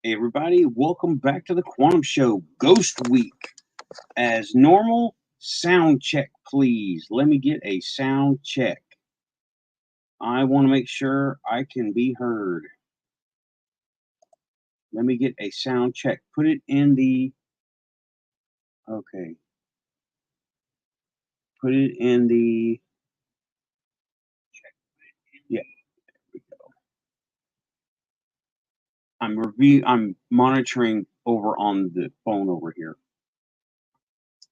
Hey everybody, welcome back to the Quantum Show Ghost Week. As normal, sound check please. Let me get a sound check. I want to make sure I can be heard. Let me get a sound check. Put it in the okay. Put it in the yeah. I'm monitoring over on the phone over here.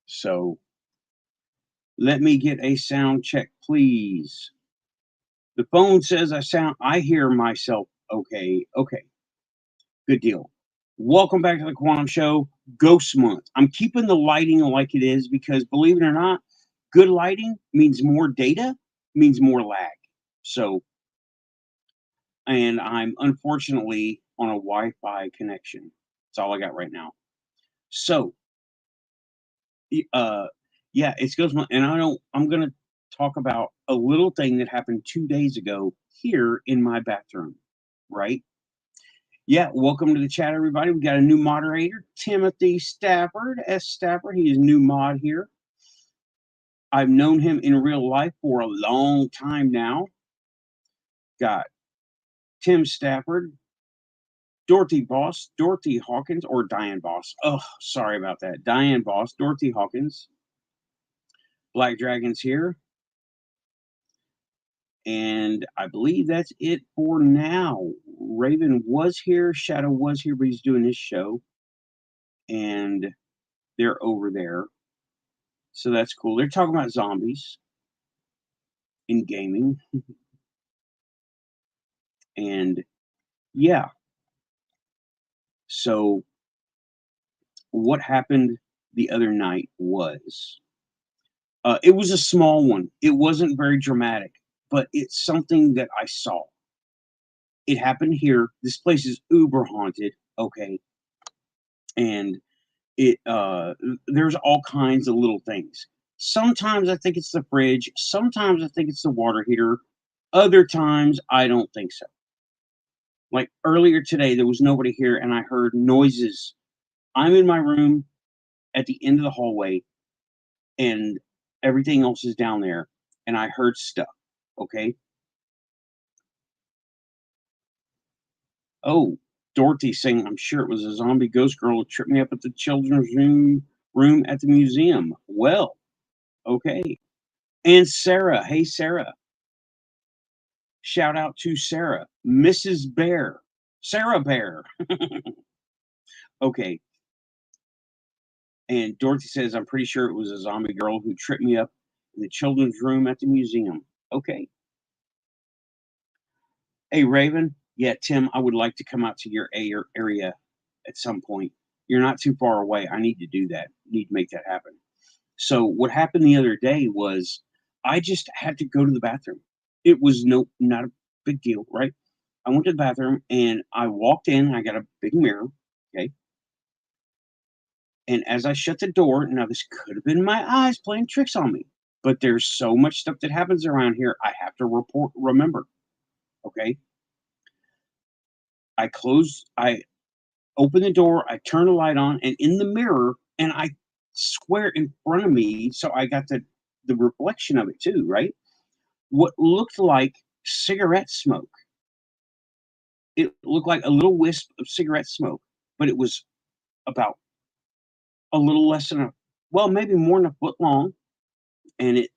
So let me get a sound check please. The phone says I hear myself okay. Okay. Good deal. Welcome back to the Quantum Show, Ghost Month. I'm keeping the lighting like it is because, believe it or not, good lighting means more data, means more lag. So, and I'm unfortunately on a Wi-Fi connection. That's all I got right now. So, uh, yeah, it's Ghost Month, and I'm gonna talk about a little thing that happened 2 days ago here in my bathroom. Right? Yeah, welcome to the chat, everybody. We got a new moderator, Timothy Stafford. S. Stafford, he is new mod here. I've known him in real life for a long time now. Got Tim Stafford, Dorothy Boss, Dorothy Hawkins, or Diane Boss. Oh, sorry about that. Diane Boss, Dorothy Hawkins. Black Dragon's here. And I believe that's it for now. Raven was here, Shadow was here, but he's doing his show. And they're over there. So that's cool. They're talking about zombies in gaming. And yeah, so what happened the other night was it was a small one. It wasn't very dramatic, but it's something that I saw. It happened here. This place is uber haunted. Okay. And there's all kinds of little things. Sometimes I think it's the fridge. Sometimes I think it's the water heater. Other times I don't think so. Like earlier today, there was nobody here, and I heard noises. I'm in my room at the end of the hallway, and everything else is down there, and I heard stuff. Okay. Oh, Dorothy saying, I'm sure it was a zombie ghost girl who tripped me up at the children's room at the museum. Well, okay. And Sarah, hey Sarah. Shout out to Sarah, Mrs. Bear, Sarah Bear. Okay. And Dorothy says, I'm pretty sure it was a zombie girl who tripped me up in the children's room at the museum. Okay. Hey, Raven. Yeah, Tim, I would like to come out to your area at some point. You're not too far away. I need to do that. Need to make that happen. So what happened the other day was I just had to go to the bathroom. It was not a big deal, right? I went to the bathroom and I walked in. I got a big mirror. Okay. And as I shut the door, now this could have been my eyes playing tricks on me, but there's so much stuff that happens around here. I have to remember. Okay. I open the door, I turn the light on, and in the mirror, and I swear in front of me, so I got the reflection of it too, right? What looked like cigarette smoke. It looked like a little wisp of cigarette smoke, but it was about a little less than well, maybe more than a foot long, and it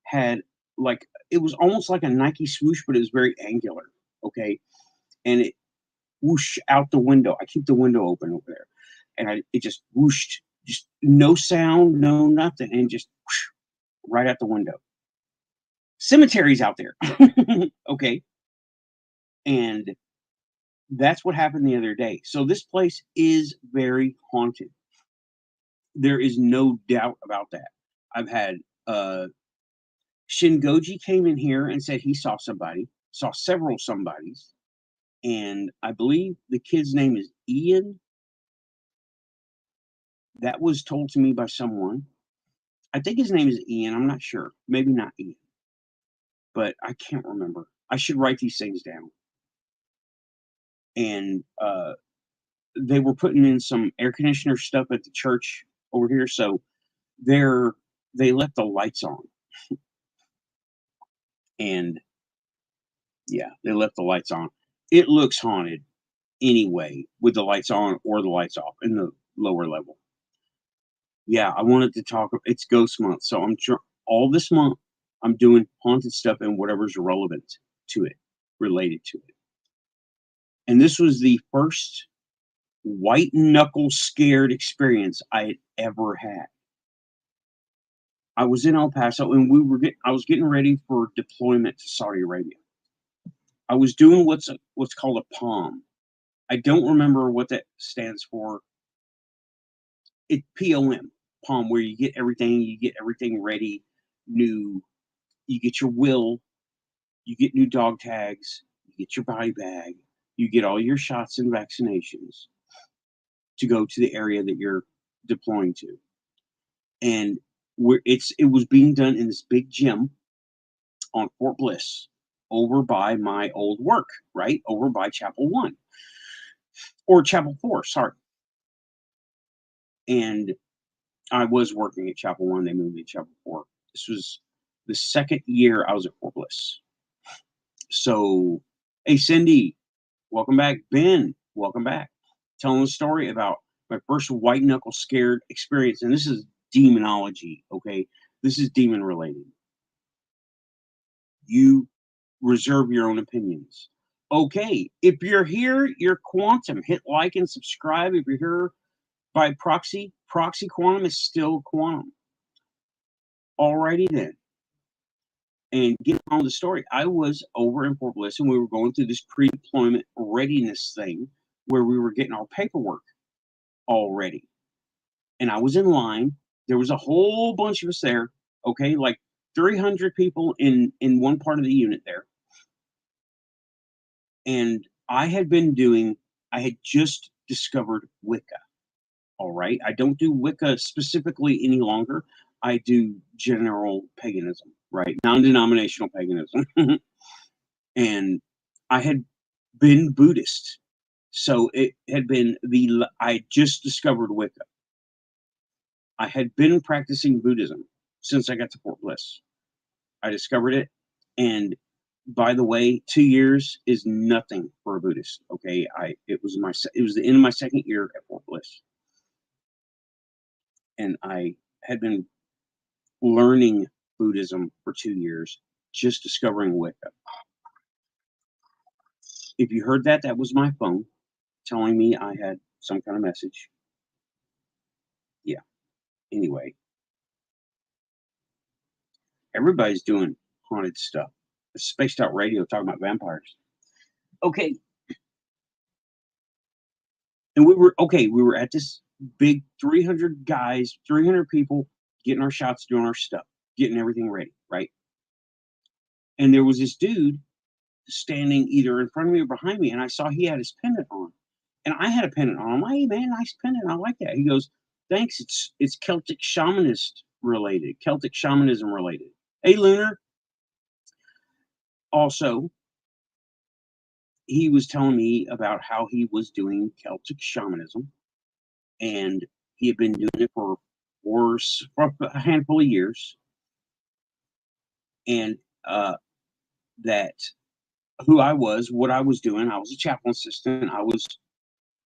had like it was almost like a Nike swoosh, but it was very angular. Okay, and it whoosh out the window. I keep the window open over there, and it just whooshed, just no sound, no nothing, and just whoosh, right out the window. Cemeteries out there, okay, and that's what happened the other day. So this place is very haunted. There is no doubt about that. I've had Shingoji came in here and said he saw somebody, saw several somebodies, and I believe the kid's name is Ian. That was told to me by someone. I think his name is Ian. I'm not sure. Maybe not Ian, but I can't remember. I should write these things down. And they were putting in some air conditioner stuff at the church over here, so they left the lights on, and yeah, they left the lights on. It looks haunted anyway with the lights on or the lights off in the lower level. Yeah, I wanted to talk. It's Ghost Month, so all this month I'm doing haunted stuff and whatever's relevant to it, related to it. And this was the first white knuckle scared experience I had ever had. I was in El Paso, and I was getting ready for deployment to Saudi Arabia. I was doing what's called a POM. I don't remember what that stands for. It POM, POM, where you get everything ready, new. You get your will, you get new dog tags, you get your body bag, you get all your shots and vaccinations to go to the area that you're deploying to. And it was being done in this big gym on Fort Bliss, over by my old work, right? Over by Chapel 1. Or Chapel 4, sorry. And I was working at Chapel 1, they moved me to Chapel 4. This was the second year I was at Fort Bliss. So, hey, Cindy, welcome back. Ben, welcome back. Telling a story about my first white knuckle scared experience. And this is demonology, okay? This is demon related. You reserve your own opinions. Okay, if you're here, you're quantum. Hit like and subscribe. If you're here by proxy quantum is still quantum. Alrighty then. And getting on the story, I was over in Fort Bliss, and we were going through this pre-deployment readiness thing where we were getting our paperwork all ready. And I was in line. There was a whole bunch of us there, okay, like 300 people in one part of the unit there. And I had just discovered Wicca. All right. I don't do Wicca specifically any longer. I do general paganism, right? Non-denominational paganism. And I had been Buddhist. So it had been I just discovered Wicca. I had been practicing Buddhism since I got to Fort Bliss. I discovered it. And by the way, 2 years is nothing for a Buddhist. Okay. It was the end of my second year at Fort Bliss. And I had been learning Buddhism for 2 years, just discovering Wicca. If you heard that, that was my phone telling me I had some kind of message. Yeah. Anyway, everybody's doing haunted stuff. It's Spaced Out Radio talking about vampires. Okay. And we were at this big 300 guys, 300 people getting our shots, doing our stuff, getting everything ready, right? And there was this dude standing either in front of me or behind me, and I saw he had his pendant on. And I had a pendant on. I'm like, hey man, nice pendant. I like that. He goes, thanks. It's Celtic shamanism related. Hey, Lunar. Also, he was telling me about how he was doing Celtic shamanism, and he had been doing it for a handful of years. And that who I was, what I was doing. I was a chaplain assistant. I was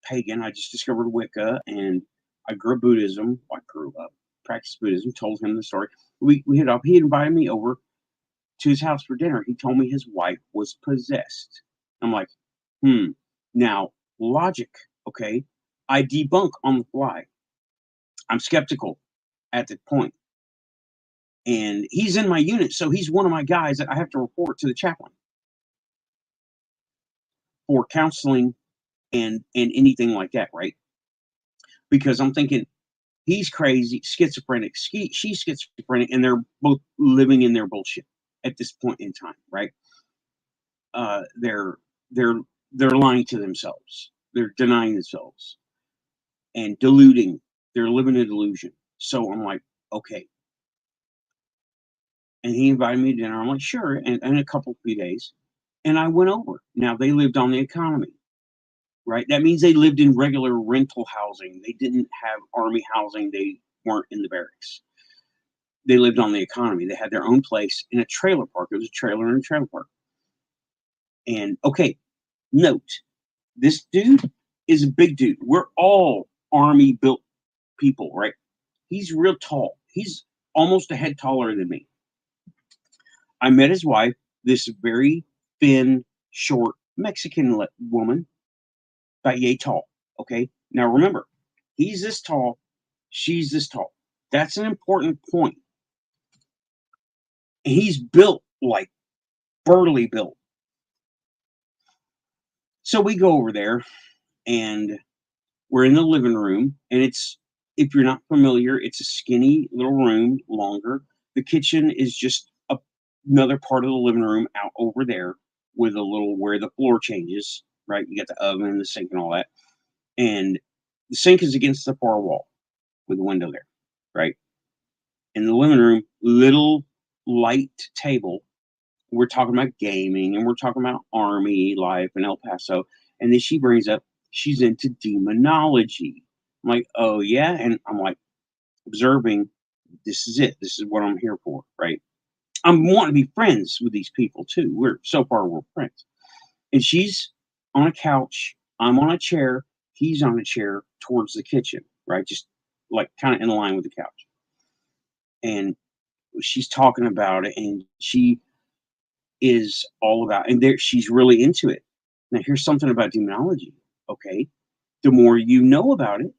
pagan. I just discovered Wicca, and I grew up Buddhism. I grew up, practiced Buddhism, told him the story. We hit up. He invited me over to his house for dinner. He told me his wife was possessed. I'm like, Now, logic, okay? I debunk on the fly. I'm skeptical at the point. And he's in my unit, so he's one of my guys that I have to report to the chaplain for counseling and anything like that, right? Because I'm thinking he's crazy, schizophrenic, she's schizophrenic, and they're both living in their bullshit at this point in time, right? They're lying to themselves. They're denying themselves and deluding. They're living a delusion. So I'm like, okay. And he invited me to dinner. I'm like, sure. And a few days. And I went over. Now they lived on the economy. right? That means they lived in regular rental housing. They didn't have army housing. They weren't in the barracks. They lived on the economy. They had their own place in a trailer park. It was a trailer in a trailer park. And okay, note, this dude is a big dude. We're all army built people, right? He's real tall. He's almost a head taller than me. I met his wife, this very thin, short Mexican woman, about yay tall. Okay. Now remember, he's this tall, she's this tall. That's an important point. And he's built like burly built. So we go over there and we're in the living room, and it's, if you're not familiar, it's a skinny little room, longer. The kitchen is just another part of the living room out over there with a little where the floor changes, right? You got the oven, the sink, and all that. And the sink is against the far wall with a window there, right? In the living room, little light table. We're talking about gaming and we're talking about army life in El Paso. And then she brings up she's into demonology. I'm like, oh yeah. And I'm like, observing, this is it. This is what I'm here for, right? I'm wanting to be friends with these people too. We're friends. And she's on a couch, I'm on a chair, he's on a chair towards the kitchen, right? Just like kind of in line with the couch. And she's talking about it, and she is all about, and there she's really into it. Now here's something about demonology. Okay. The more you know about it,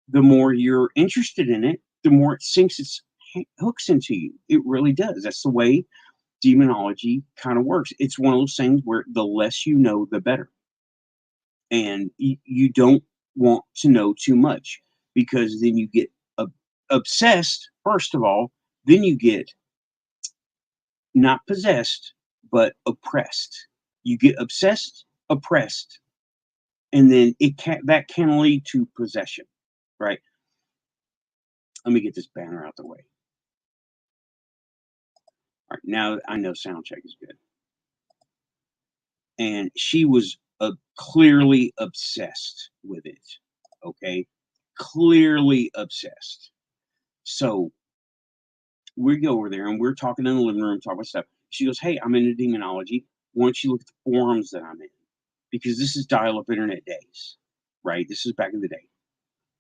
the more you're interested in it, the more it sinks its hooks into you. It really does. That's the way demonology kind of works. It's one of those things where the less you know, the better. And you don't want to know too much, because then you get obsessed, first of all, then you get not possessed, but oppressed. You get obsessed, oppressed, and then that can lead to possession, right? Let me get this banner out the way. All right, now I know sound check is good. And she was clearly obsessed with it. Okay, clearly obsessed. So we go over there and we're talking in the living room, talking about stuff. She goes, "Hey, I'm into demonology. Why don't you look at the forums that I'm in?" Because this is dial-up internet days, right? This is back in the day,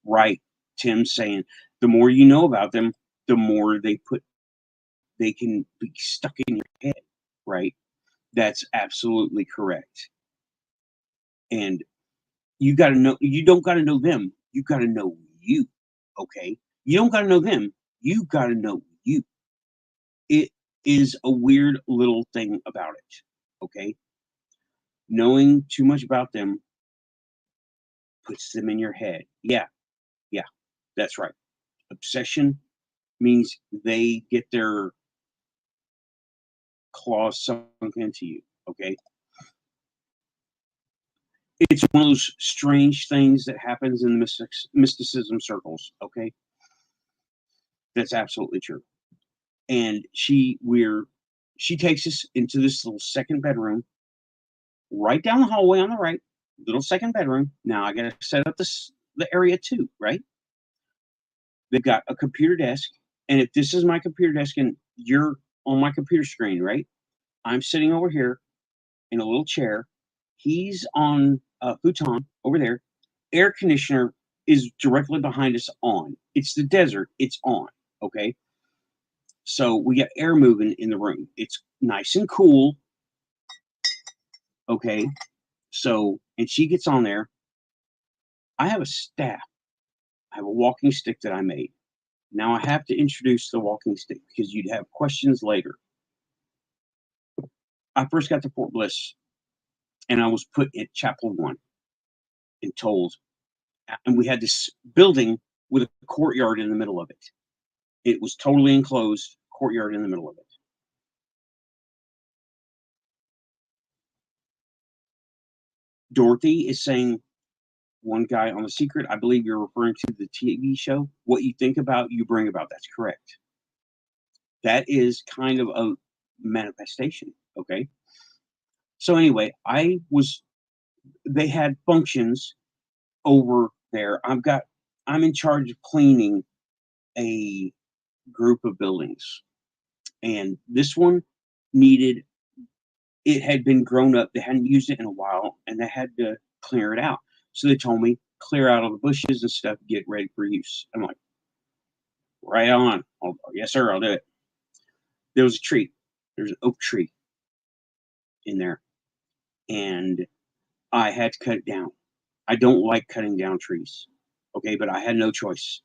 right? Tim's saying the more you know about them, the more they can be stuck in your head, right? That's absolutely correct. And you got to know, you don't got to know them. You got to know you. Okay. You don't got to know them. You got to know you. It is a weird little thing about it. Okay. Knowing too much about them puts them in your head. Yeah. Yeah. That's right. Obsession means they get their claws sunk into you. Okay. It's one of those strange things that happens in the mysticism circles. Okay. That's absolutely true. And she takes us into this little second bedroom right down the hallway on the right, little second bedroom. Now I gotta set up the area too, right? They've got a computer desk, and if this is my computer desk and you're on my computer screen, right? I'm sitting over here in a little chair. He's on a futon over there. Air conditioner is directly behind us on. It's the desert. It's on. Okay. So we got air moving in the room. It's nice and cool. Okay. So, and she gets on there. I have a staff. I have a walking stick that I made. Now I have to introduce the walking stick because you'd have questions later. I first got to Fort Bliss and I was put at Chapel 1 and told, and we had this building with a courtyard in the middle of it. It was totally enclosed, courtyard in the middle of it. Dorothy is saying, one guy on The Secret, I believe you're referring to the TV show. What you think about, you bring about. That's correct. That is kind of a manifestation. Okay. So anyway, I was they had functions over there. I'm in charge of cleaning a group of buildings, and this one needed. It had been grown up. They hadn't used it in a while, and they had to clear it out. So they told me clear out all the bushes and stuff, get ready for use. I'm like, right on. Yes, sir. I'll do it. There was a tree. There's an oak tree in there, and I had to cut it down. I don't like cutting down trees. Okay, but I had no choice.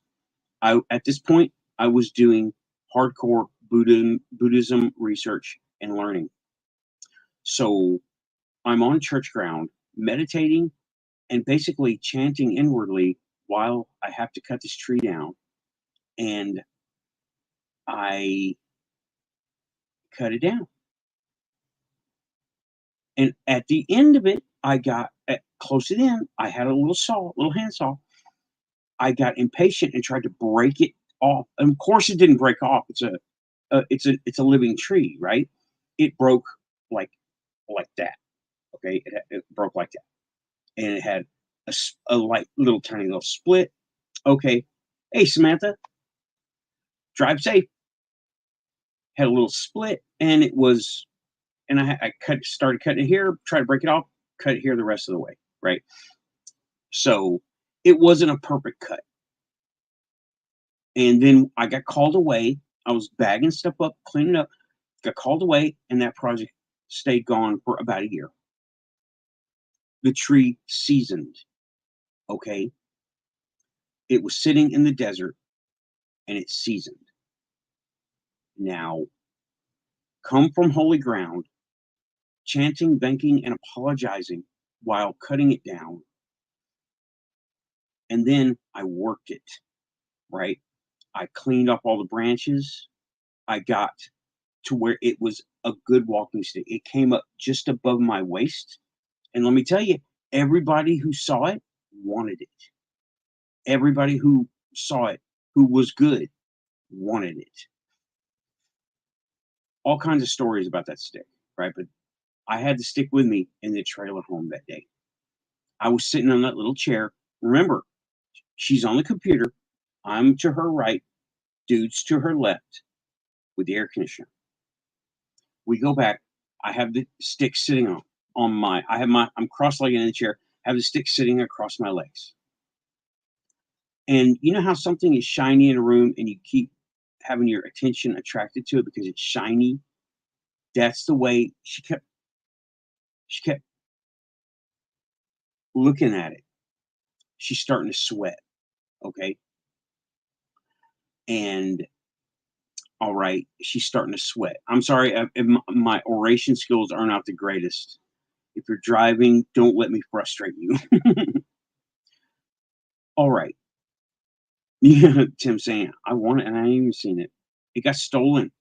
At this point, I was doing hardcore Buddhism research and learning. So I'm on church ground, meditating and basically chanting inwardly while I have to cut this tree down. And I cut it down. And at the end of it, I got close it in. I had a little hand saw. I got impatient and tried to break it off. And of course, it didn't break off. It's a living tree, right? It broke like that. Okay, it broke like that, and it had a light little tiny little split. Okay, hey Samantha, drive safe. Had a little split, and it was, and I started cutting it here, tried to break it off, cut it here the rest of the way, right? So it wasn't a perfect cut. And then I got called away. I was bagging stuff up, cleaning up, got called away, and that project stayed gone for about a year. The tree seasoned, okay? It was sitting in the desert, and it seasoned. Now, come from holy ground, chanting, thanking, and apologizing while cutting it down. And then I worked it, right? I cleaned up all the branches. I got to where it was a good walking stick. It came up just above my waist. And let me tell you, everybody who saw it wanted it. Everybody who saw it, who was good, wanted it. All kinds of stories about that stick, right? But I had the stick with me in the trailer home that day. I was sitting on that little chair. Remember, she's on the computer. I'm to her right, dude's to her left with the air conditioner. We go back. I have the stick sitting I'm cross-legged in the chair, have the stick sitting across my legs. And you know how something is shiny in a room and you keep having your attention attracted to it because it's shiny? That's the way she kept looking at it. She's starting to sweat. Okay. And all right, she's starting to sweat. I'm sorry, my oration skills are not the greatest. If you're driving, don't let me frustrate you. All right. Yeah, Tim saying, I want it and I ain't even seen it. It got stolen.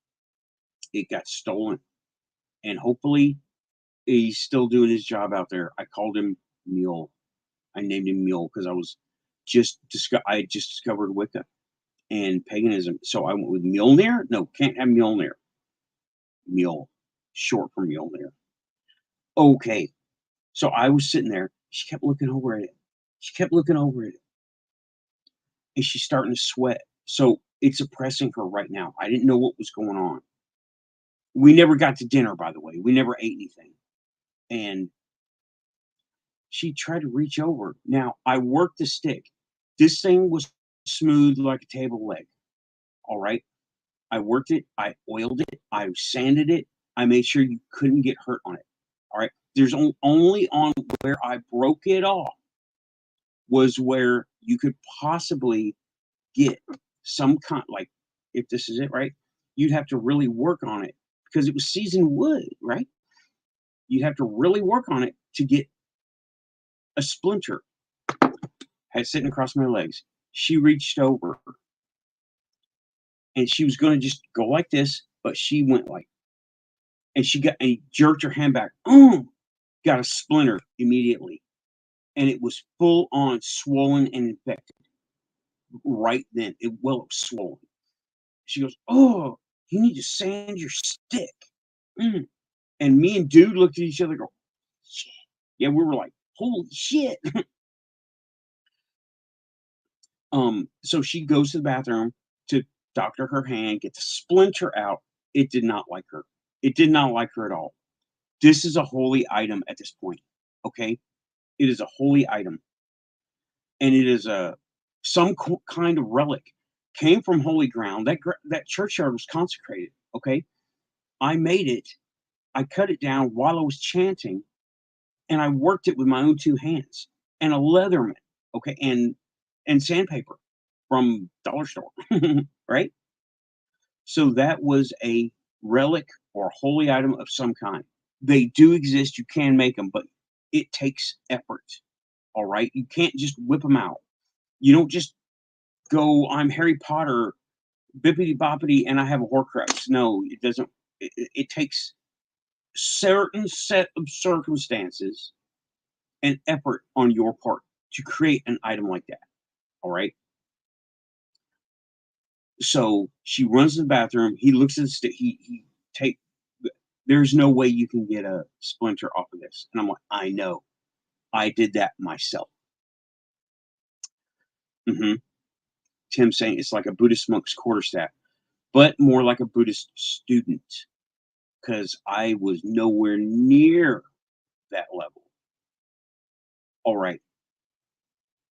It got stolen. And hopefully he's still doing his job out there. I called him Mule. I named him Mule because I had just discovered Wicca and paganism. So I went with Mjolnir. No, can't have Mjolnir. Mule, short for Mjolnir. Okay. So I was sitting there. She kept looking over at it. She kept looking over at it. And she's starting to sweat. So it's oppressing her right now. I didn't know what was going on. We never got to dinner, by the way. We never ate anything. And she tried to reach over. Now, I worked the stick. This thing was smooth like a table leg. All right. I worked it. I oiled it. I sanded it. I made sure you couldn't get hurt on it. All right. There's only on where I broke it off was where you could possibly get some kind, like if this is it, right? You'd have to really work on it because it was seasoned wood, right? You'd have to really work on it to get a splinter. Had sitting across my legs. She reached over and she was going to just go like this, but she went like, and he jerked her hand back. Got a splinter immediately. And it was full on swollen and infected right then. It was swollen. She goes, "Oh, you need to sand your stick." And me and dude looked at each other and go, "Shit." Yeah, we were like, holy shit. So she goes to the bathroom to doctor her hand, get the splinter out. It did not like her. It did not like her at all. This is a holy item at this point. Okay. It is a holy item. And it is some kind of relic. Came from holy ground. That churchyard was consecrated. Okay. I made it. I cut it down while I was chanting, and I worked it with my own two hands and a Leatherman. Okay. And sandpaper from dollar store. Right. So that was a relic or a holy item of some kind. They do exist. You can make them, but it takes effort. All right. You can't just whip them out. You don't just go, I'm Harry Potter, bippity boppity, and I have a Horcrux. No, it doesn't. It takes certain set of circumstances and effort on your part to create an item like that. All right. So she runs to the bathroom. He looks at the stick. He take. There's no way you can get a splinter off of this. And I'm like, I know. I did that myself. Hmm. Tim saying it's like a Buddhist monk's quarterstaff, but more like a Buddhist student, because I was nowhere near that level. All right.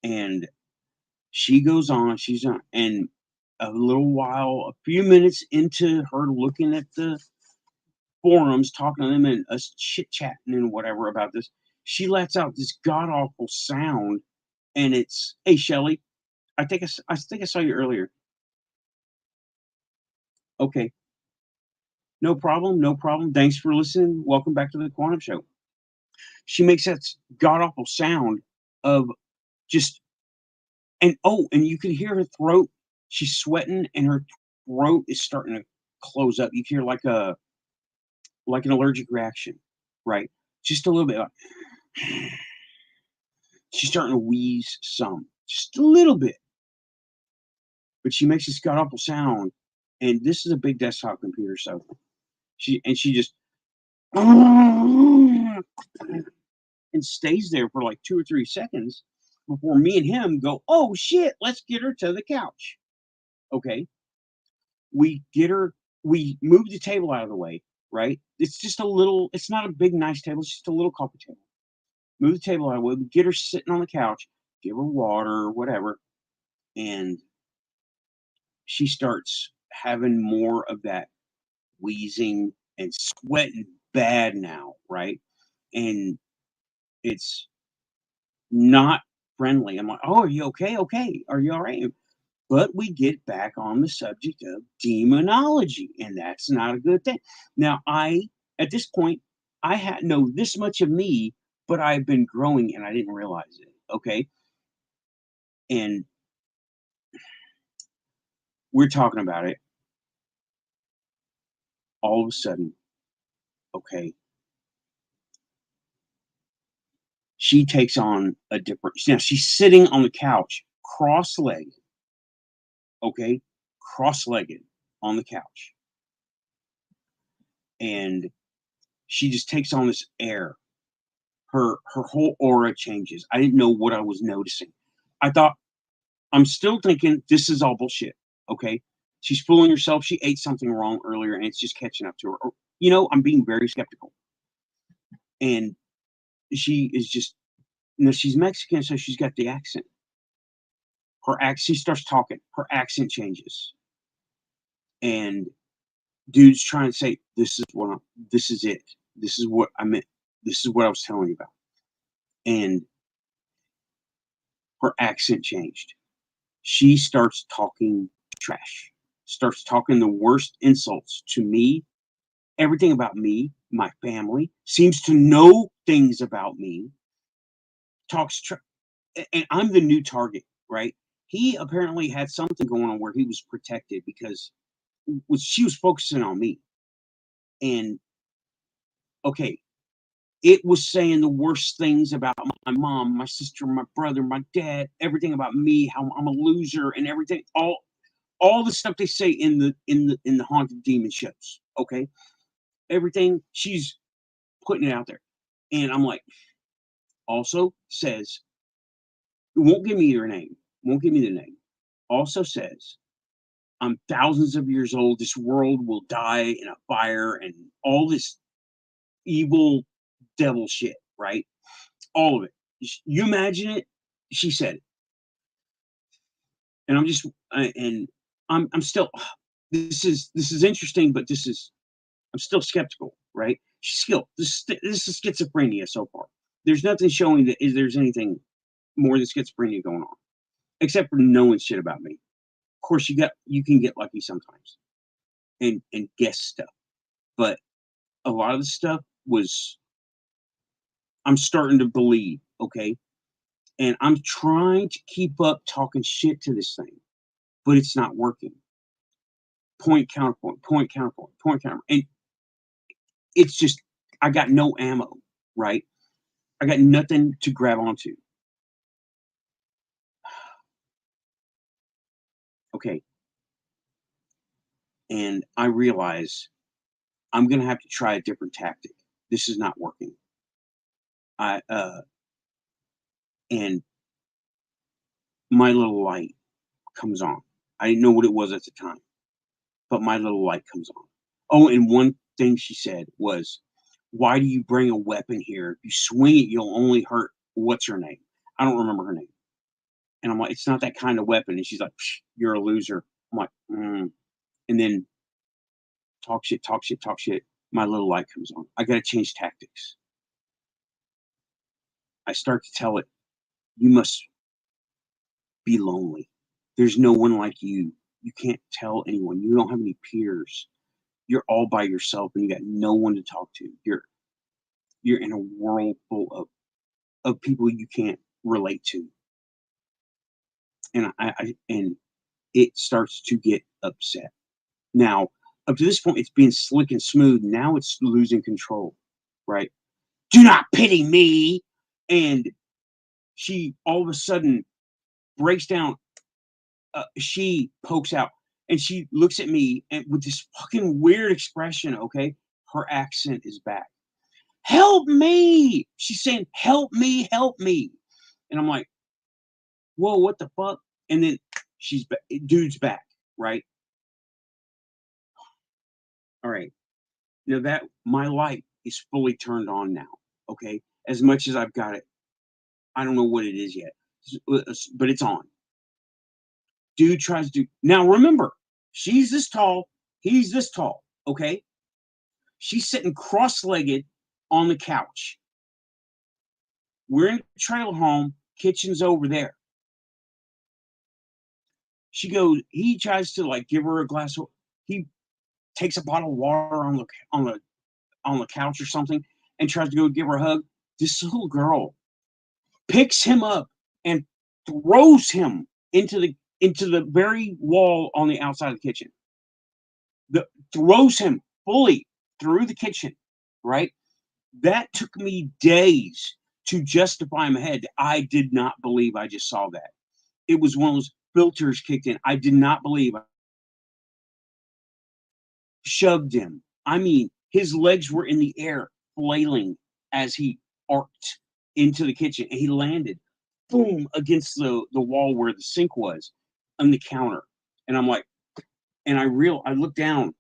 And she goes on, she's on, and a little while, a few minutes into her looking at the forums, talking to them and us chit chatting and whatever about this, she lets out this god awful sound, and it's, hey Shelly, I think I saw you earlier. Okay, no problem, no problem. Thanks for listening. Welcome back to the Quantum Show. She makes that god awful sound of just, and oh, and you can hear her throat. She's sweating, and her throat is starting to close up. You hear like an allergic reaction, right? Just a little bit. Like, she's starting to wheeze some, just a little bit, but she makes this god awful sound. And this is a big desktop computer, so she just and stays there for like 2 or 3 seconds before me and him go, oh shit, let's get her to the couch. Okay, we get her. We move the table out of the way. Right, it's just a little. It's not a big nice table. It's just a little coffee table. Move the table out of the way. We get her sitting on the couch, give her water or whatever, and she starts having more of that wheezing and sweating bad now, right? And it's not friendly. I'm like, oh, are you okay? Okay. Are you all right? But we get back on the subject of demonology, and that's not a good thing. Now, at this point, know this much of me, but I've been growing and I didn't realize it. Okay. And we're talking about it all of a sudden. Okay. She takes on a different, now she's sitting on the couch, cross-legged, okay? Cross-legged on the couch. And she just takes on this air. Her whole aura changes. I didn't know what I was noticing. I thought, I'm still thinking this is all bullshit, okay? She's fooling herself. She ate something wrong earlier and it's just catching up to her. Or, I'm being very skeptical. And she is just, she's Mexican, so she's got the accent. She starts talking. Her accent changes, and dude's trying to say, "This is it. This is what I meant. This is what I was telling you about." And her accent changed. She starts talking trash. Starts talking the worst insults to me. Everything about me, my family. Seems to know things about me. Talks and I'm the new target, right? He apparently had something going on where he was protected because she was focusing on me. And okay, it was saying the worst things about my mom, my sister, my brother, my dad, everything about me, how I'm a loser and everything, all the stuff they say in the haunted demon shows. Okay. Everything, she's putting it out there. And I'm like, Also says, it won't give me your name, won't give me the name. Also says, I'm thousands of years old. This world will die in a fire and all this evil devil shit, right? All of it. You imagine it? She said it. And I'm just, and I'm still, this is interesting, but I'm still skeptical, right? She's still, this is schizophrenia so far. There's nothing showing that there's anything more than schizophrenia going on, except for knowing shit about me. Of course, you can get lucky sometimes and guess stuff, but a lot of the stuff was, I'm starting to believe, okay? And I'm trying to keep up talking shit to this thing, but it's not working. Point, counterpoint, point, counterpoint, point, counter. And it's just, I got no ammo, right? I got nothing to grab onto. Okay. And I realize I'm going to have to try a different tactic. This is not working. And my little light comes on. I didn't know what it was at the time, but my little light comes on. Oh, and one thing she said was, why do you bring a weapon here? If you swing it, you'll only hurt, what's her name? I don't remember her name. And I'm like, it's not that kind of weapon. And she's like, you're a loser. I'm like, And then talk shit, talk shit, talk shit. My little light comes on. I got to change tactics. I start to tell it, you must be lonely. There's no one like you. You can't tell anyone. You don't have any peers. You're all by yourself and you got no one to talk to. You're in a world full of people you can't relate to. And and it starts to get upset. Now, up to this point, it's being slick and smooth. Now it's losing control, right? Do not pity me. And she all of a sudden breaks down. She pokes out and she looks at me and with this fucking weird expression, okay? Her accent is back. Help me! She's saying, help me, help me. And I'm like, whoa, what the fuck? And then dude's back, right? All right. Now that my light is fully turned on now, okay? As much as I've got it, I don't know what it is yet, but it's on. Dude tries to, now remember, she's this tall, he's this tall, okay? She's sitting cross-legged on the couch. We're in the trailer home, kitchen's over there. She goes, he tries to like give her a glass of, he takes a bottle of water on the couch or something and tries to go give her a hug. This little girl picks him up and throws him into the very wall on the outside of the kitchen. Throws him fully through the kitchen, right? That took me days to justify in my head. I did not believe I just saw that. It was one of those filters kicked in. I did not believe I shoved him. I mean, his legs were in the air, flailing as he arced into the kitchen, and he landed, boom, against the wall where the sink was, on the counter. And I'm like, and I look down,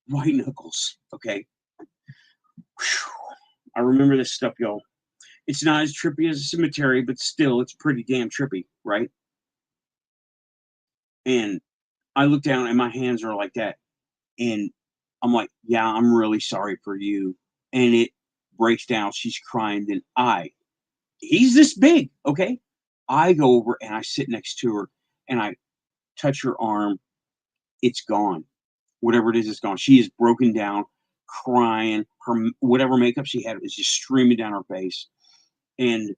white knuckles, okay? Whew. I remember this stuff, y'all. It's not as trippy as a cemetery, but still, it's pretty damn trippy, right? And I look down, and my hands are like that. And I'm like, yeah, I'm really sorry for you. And it breaks down. She's crying. Then he's this big, okay? I go over and I sit next to her and I touch her arm. It's gone. Whatever it is, it's gone. She is broken down, crying. Her whatever makeup she had is just streaming down her face. And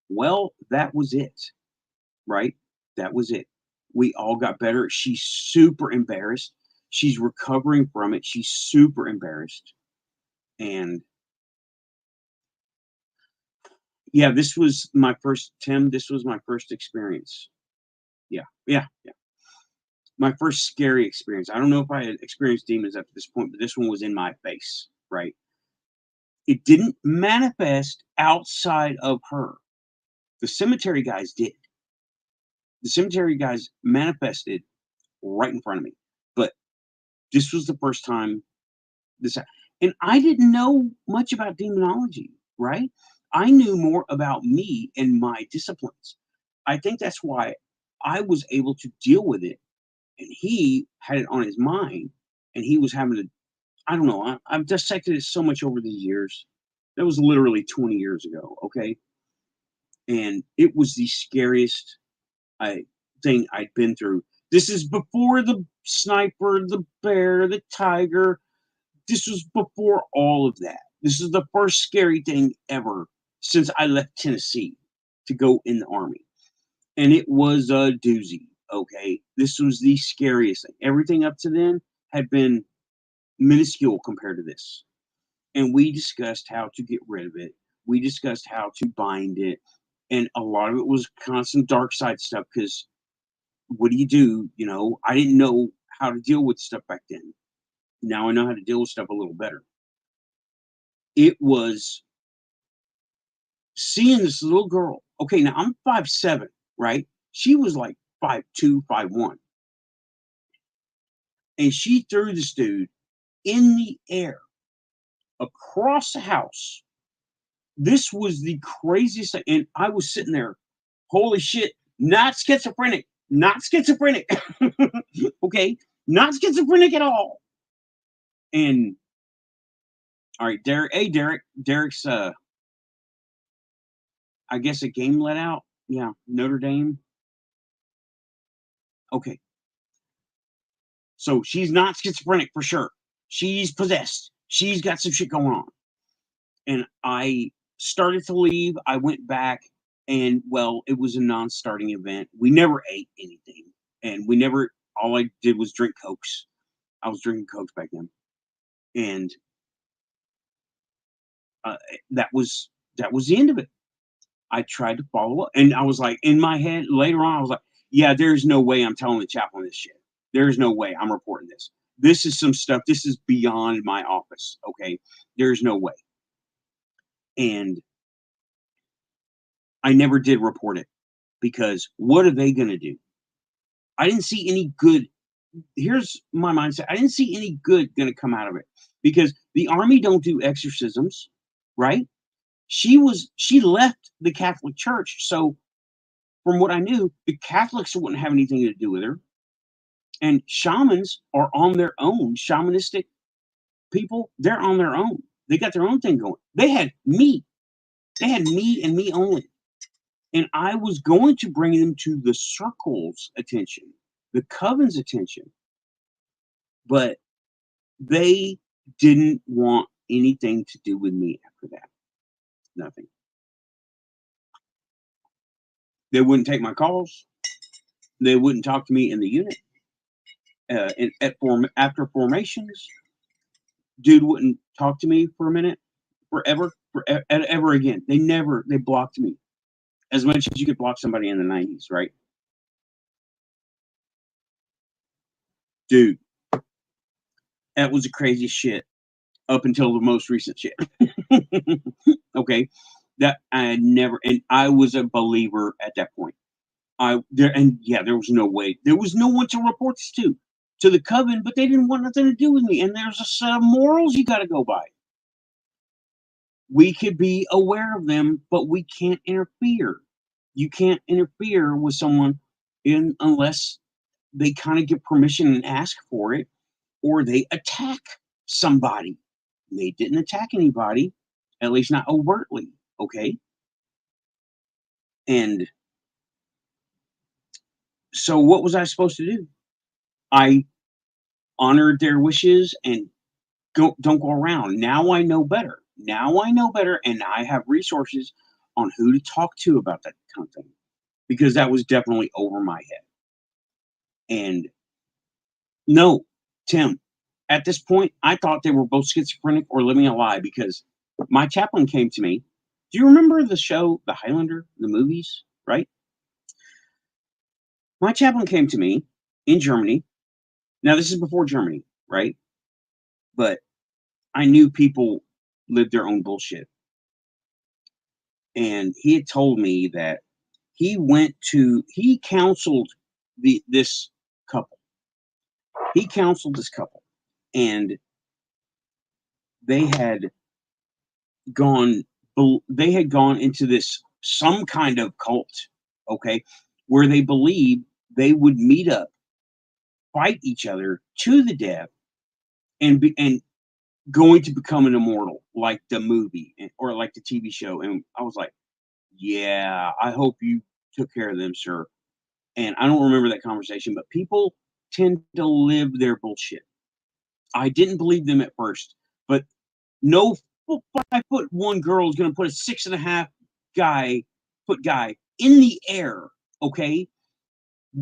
well, that was it, right? That was it. We all got better. She's super embarrassed. She's recovering from it. She's super embarrassed. And yeah, this was my first, Tim, this was my first experience. Yeah. My first scary experience. I don't know if I had experienced demons up to this point, but this one was in my face, right? It didn't manifest outside of her. The cemetery guys did. The cemetery guys manifested right in front of me. But this was the first time this, and I didn't know much about demonology, right? I knew more about me and my disciplines. I think that's why I was able to deal with it, and he had it on his mind, and he was having to. I don't know. I've dissected it so much over these years. That was literally 20 years ago. Okay, and it was the scariest thing I'd been through. This is before the sniper, the bear, the tiger. This was before all of that. This is the first scary thing ever since I left Tennessee to go in the Army. And it was a doozy, okay? This was the scariest thing. Everything up to then had been minuscule compared to this. And we discussed how to get rid of it. We discussed how to bind it. And a lot of it was constant dark side stuff because what do you do? You know, I didn't know how to deal with stuff back then. Now I know how to deal with stuff a little better. It was seeing this little girl. Okay, now I'm 5'7", right? She was like 5'2", 5'1". And she threw this dude in the air across the house. This was the craziest thing. And I was sitting there, holy shit, not schizophrenic, not schizophrenic. Okay, not schizophrenic at all. And all right, Derek. Hey, Derek. Derek's I guess a game let out. Yeah, Notre Dame. Okay. So she's not schizophrenic for sure. She's possessed. She's got some shit going on. And I started to leave. I went back and well, it was a non-starting event. We never ate anything. And we never all I did was drink Cokes. I was drinking Cokes back then. And that was the end of it. I tried to follow up, and I was like, in my head later on, I was like, yeah, there's no way I'm telling the chaplain this shit. There's no way I'm reporting this. This is some stuff. This is beyond my office. Okay. There's no way. And I never did report it because what are they going to do? I didn't see any good. Here's my mindset. I didn't see any good going to come out of it because the Army don't do exorcisms, right? She left the Catholic Church. So from what I knew, the Catholics wouldn't have anything to do with her. And shamans are on their own. Shamanistic people, they're on their own. They got their own thing going. They had me. They had me and me only. And I was going to bring them to the circle's attention, the coven's attention. But they didn't want anything to do with me after that. Nothing. They wouldn't take my calls. They wouldn't talk to me in the unit. After formations, dude wouldn't talk to me for a minute, ever again. They blocked me as much as you could block somebody in the 90s, right? Dude, that was the craziest shit up until the most recent shit. Okay, that I had never, and I was a believer at that point. There was no way. There was no one to report this to the coven, but they didn't want nothing to do with me. And there's a set of morals you got to go by. We could be aware of them, but we can't interfere. You can't interfere with someone unless they kind of get permission and ask for it, or they attack somebody. They didn't attack anybody, at least not overtly, okay? And so what was I supposed to do? I honored their wishes and don't go around. Now I know better. Now I know better, and I have resources on who to talk to about that kind of thing, because that was definitely over my head. And no, Tim, at this point, I thought they were both schizophrenic or living a lie because my chaplain came to me. Do you remember the show, The Highlander, the movies, right? My chaplain came to me in Germany. Now, this is before Germany, right? But I knew people lived their own bullshit. And he had told me that he counseled this couple. He counseled this couple, and they had gone into this some kind of cult, okay, where they believed they would meet up, fight each other to the death, and going to become an immortal, like the movie or like the TV show. And I was like, yeah, I hope you took care of them, sir. And I don't remember that conversation, but people tend to live their bullshit. I didn't believe them at first, but no 5'1" girl is going to put a 6.5 foot guy in the air. Okay.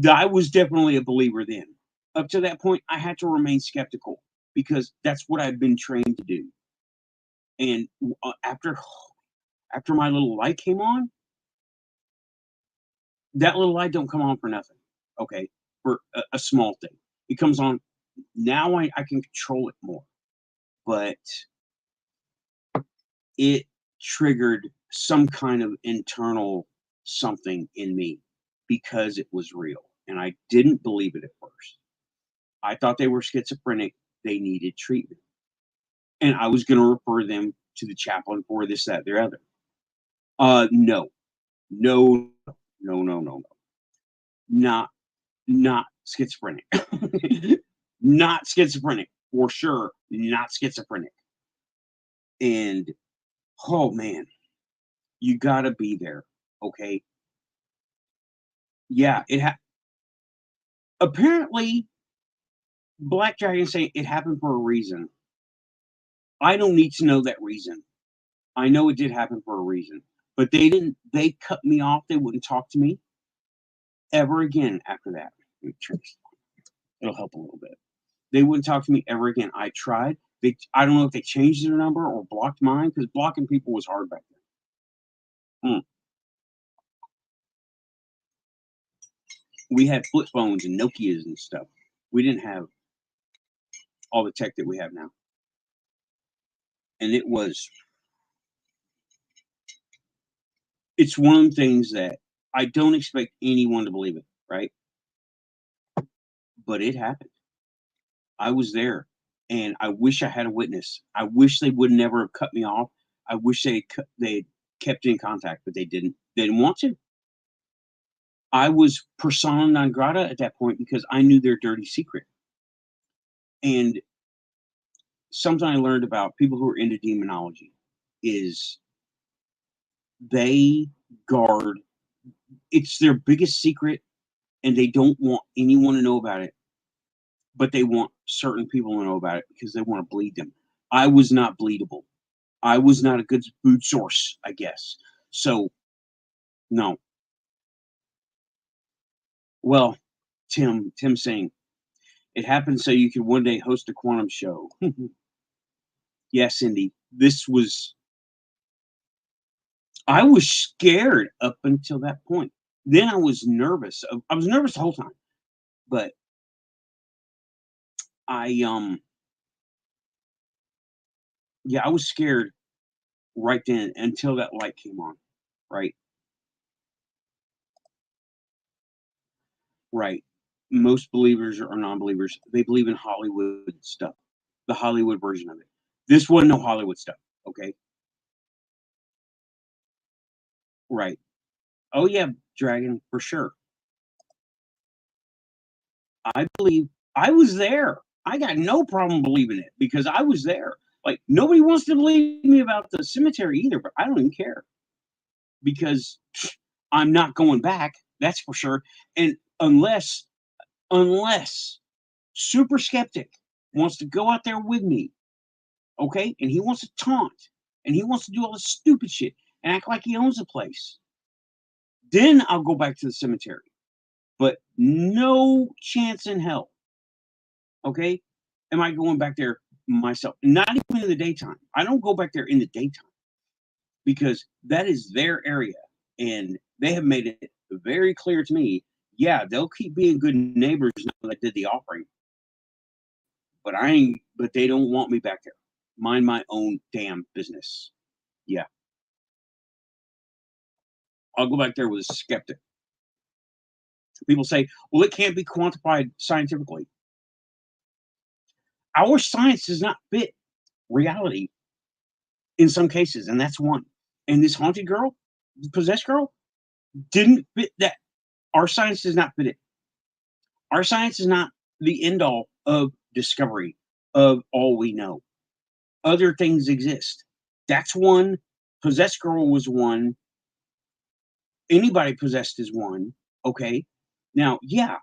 I was definitely a believer then. Up to that point, I had to remain skeptical because that's what I've been trained to do. And after my little light came on, that little light don't come on for nothing. Okay. For a small thing. It comes on. Now I can control it more. But it triggered some kind of internal something in me because it was real. And I didn't believe it at first. I thought they were schizophrenic. They needed treatment. And I was going to refer them to the chaplain for this, that, the other. No. Not schizophrenic. Not schizophrenic. For sure. Not schizophrenic. And, oh man, you got to be there. Okay. Yeah, apparently Black Dragon saying it happened for a reason. I don't need to know that reason. I know it did happen for a reason, but they cut me off. They wouldn't talk to me ever again after that. It'll help a little bit. They wouldn't talk to me ever again. I tried. I don't know if they changed their number or blocked mine, because blocking people was hard back then. We had flip phones and Nokias and stuff. We didn't have all the tech that we have now. And it's one of the things that I don't expect anyone to believe it, right? But it happened. I was there, and I wish I had a witness. I wish they would never have cut me off. I wish they kept in contact, but they didn't. They didn't want to. I was persona non grata at that point because I knew their dirty secret. And something I learned about people who are into demonology is they guard. It's their biggest secret, and they don't want anyone to know about it. But they want certain people to know about it because they want to bleed them. I was not bleedable. I was not a good food source, I guess. So, no. Well, Tim saying, it happened so you could one day host a quantum show. Yes, Cindy. I was scared up until that point. Then I was nervous. I was nervous the whole time. But I was scared right then until that light came on. Right. Right. Most believers or non-believers, they believe in Hollywood stuff, the Hollywood version of it. This wasn't no Hollywood stuff, okay? Right. Oh yeah, Dragon, for sure. I believe I was there. I got no problem believing it because I was there. Like, nobody wants to believe me about the cemetery either, but I don't even care because I'm not going back. That's for sure. And unless super skeptic wants to go out there with me, okay, and he wants to taunt, and he wants to do all this stupid shit and act like he owns the place, then I'll go back to the cemetery. But no chance in hell, okay, am I going back there myself. Not even in the daytime. I don't go back there in the daytime because that is their area, and they have made it very clear to me. Yeah, they'll keep being good neighbors now that I did the offering, but they don't want me back there. mind my own damn business. Yeah. I'll go back there with a skeptic. People say, well, it can't be quantified scientifically. Our science does not fit reality in some cases, and that's one. And this haunted girl, possessed girl, didn't fit that. Our science does not fit it. Our science is not the end all of discovery of all we know. Other things exist. That's one. Possessed girl was one. Anybody possessed is one. Okay. Now, yeah,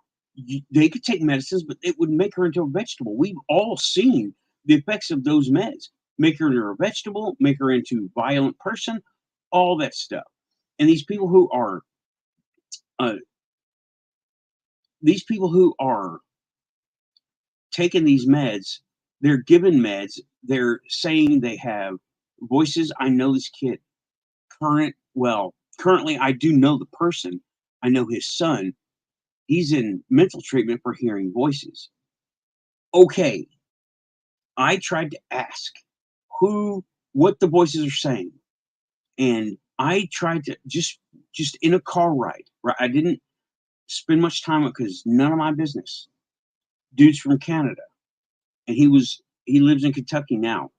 they could take medicines, but it would make her into a vegetable. We've all seen the effects of those meds. Make her into a vegetable, make her into a violent person, all that stuff. And uh, these people who are taking these meds, they're given meds. They're saying they have voices. I know this kid. Currently, I do know the person. I know his son. He's in mental treatment for hearing voices. Okay, I tried to ask what the voices are saying, and I tried to just in a car ride. Right, I didn't spend much time because none of my business. Dude's from Canada, and he lives in Kentucky now.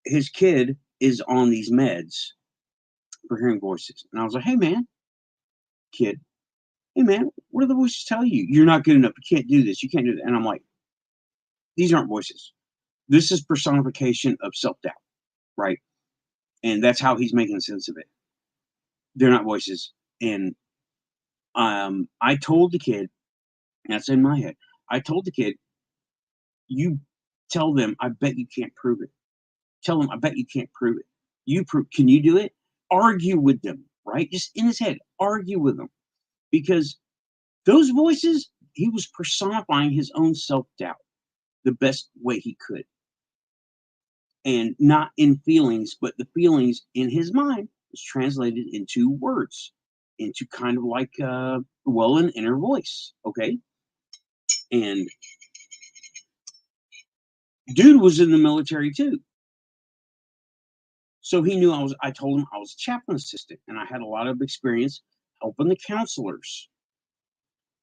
His kid is on these meds for hearing voices, and I was like, "Hey, man, kid, hey, man, what do the voices tell you? You're not good enough. You can't do this. You can't do that." And I'm like, "These aren't voices. This is personification of self-doubt, right?" And that's how he's making sense of it. They're not voices. And I told the kid, that's in my head. I told the kid, you tell them, I bet you can't prove it. Tell them, I bet you can't prove it. Can you do it? Argue with them, right? Just in his head, argue with them. Because those voices, he was personifying his own self-doubt the best way he could. And not in feelings, but the feelings in his mind was translated into words, into kind of like, an inner voice, okay? And dude was in the military too. So he knew I told him I was a chaplain assistant and I had a lot of experience helping the counselors.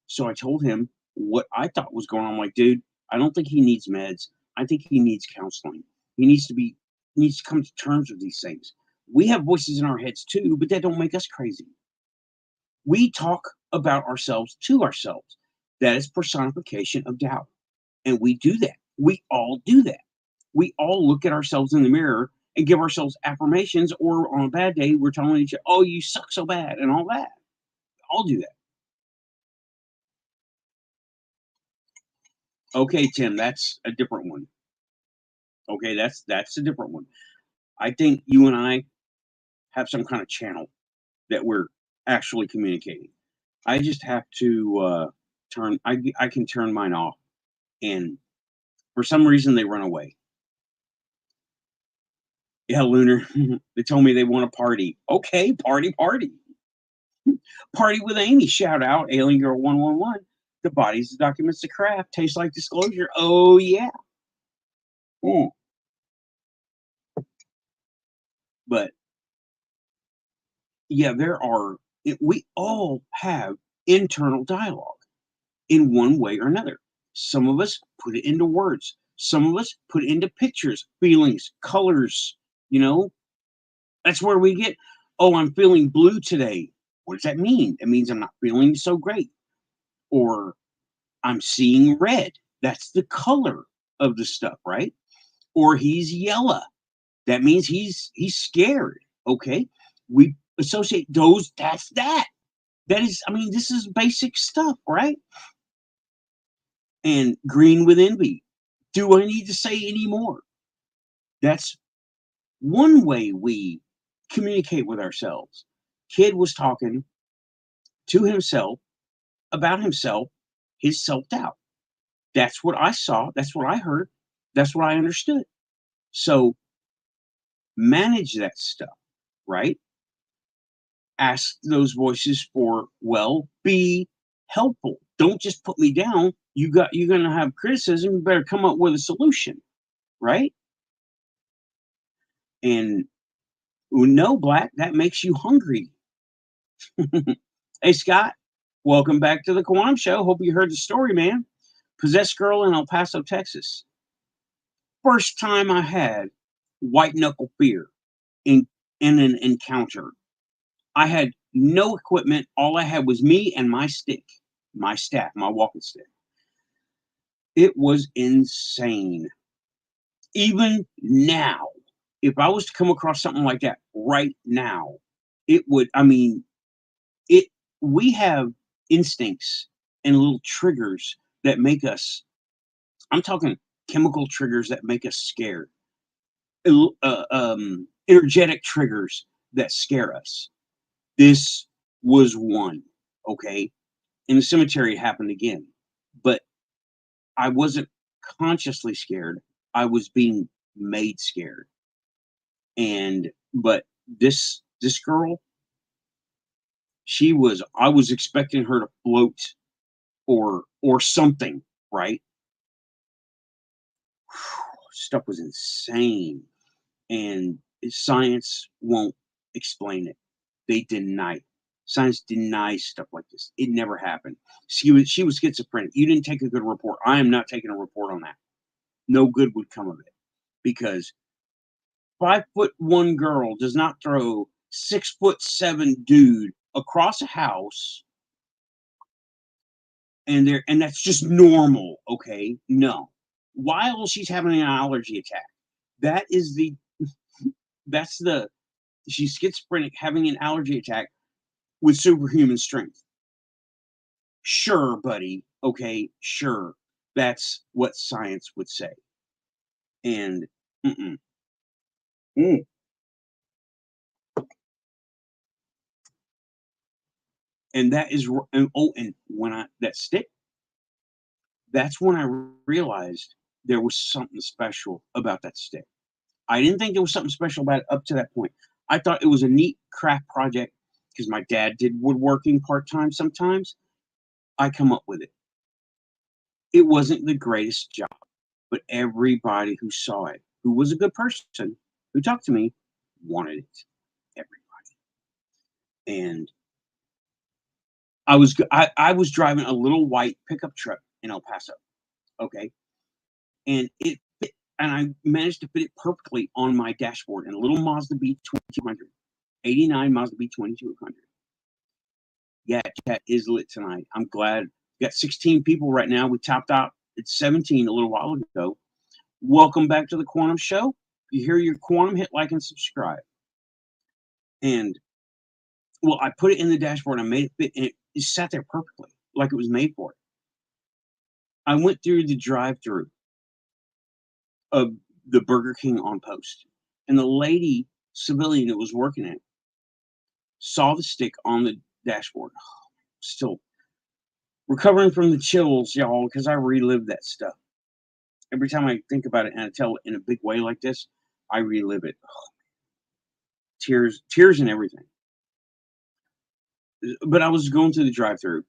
So I told him what I thought was going on. I'm like, dude, I don't think he needs meds. I think he needs counseling. He needs to come to terms with these things. We have voices in our heads too, but that don't make us crazy. We talk about ourselves to ourselves. That is personification of doubt. And we do that. We all do that. We all look at ourselves in the mirror and give ourselves affirmations, or on a bad day, we're telling each other, oh, you suck so bad, and all that. I'll do that. Okay, Tim, that's a different one. Okay, that's a different one. I think you and I have some kind of channel that we're actually communicating. I just have to I can turn mine off, and for some reason they run away. Yeah, Lunar. They told me they want a party. Okay, party. Party with Amy. Shout out, Alien Girl 111. The bodies, the documents, the craft. Tastes like disclosure. Oh, yeah. Mm. But, yeah, we all have internal dialogue in one way or another. Some of us put it into words. Some of us put it into pictures, feelings, colors. You know, that's where we get, oh, I'm feeling blue today. What does that mean? It means I'm not feeling so great. Or I'm seeing red. That's the color of the stuff, right? Or he's yellow. That means he's scared. Okay. We associate those, that's that. That is, I mean, this is basic stuff, right? And green with envy. Do I need to say any more? That's one way we communicate with ourselves. Kid was talking to himself about himself, his self-doubt. That's what I saw. That's what I heard. That's what I understood. So manage that stuff, right? Ask those voices for, well, be helpful. Don't just put me down. you're gonna have criticism, you better come up with a solution, right? And no, Black, that makes you hungry. Hey, Scott, welcome back to the Quantum Show. Hope you heard the story, man. Possessed girl in El Paso, Texas. First time I had white knuckle fear in an encounter. I had no equipment. All I had was me and my stick, my staff, my walking stick. It was insane. Even now, if I was to come across something like that right now, it would, I mean, it, we have instincts and little triggers that make us, I'm talking chemical triggers that make us scared, energetic triggers that scare us. This was one, okay? In the cemetery, it happened again, but I wasn't consciously scared. I was being made scared. And but this girl, I was expecting her to float or something, right? Stuff was insane, and science won't explain it. They deny it. Science denies stuff like this. It never happened. She was schizophrenic. You didn't take a good report. I am not taking a report on that. No good would come of it, because 5'1" girl does not throw 6'7" dude across a house, and that's just normal, okay? No. While she's having an allergy attack. That is that's the she's schizophrenic having an allergy attack with superhuman strength. Sure, buddy. Okay, sure. That's what science would say. And mm-mm. Mm. And that is and when that stick, that's when I realized there was something special about that stick. I didn't think there was something special about it up to that point. I thought it was a neat craft project because my dad did woodworking part-time sometimes. I come up with it. It wasn't the greatest job, but everybody who saw it, who was a good person, who talked to me, wanted it. Everybody. And I was driving a little white pickup truck in El Paso, okay? And I managed to fit it perfectly on my dashboard in a little Mazda B2200, 89 Mazda B2200. Yeah, chat is lit tonight. I'm glad. We got 16 people right now. We topped out at 17 a little while ago. Welcome back to the Quantum Show. If you hear your quantum, hit like and subscribe. And well, I put it in the dashboard. I made it fit, and it sat there perfectly, like it was made for it. I went through the drive-through of the Burger King on post, and the lady civilian that was working it saw the stick on the dashboard. Oh, still recovering from the chills, y'all, because I relived that stuff. Every time I think about it and I tell it in a big way like this, I relive it. Oh, tears and everything. But I was going through the drive-through,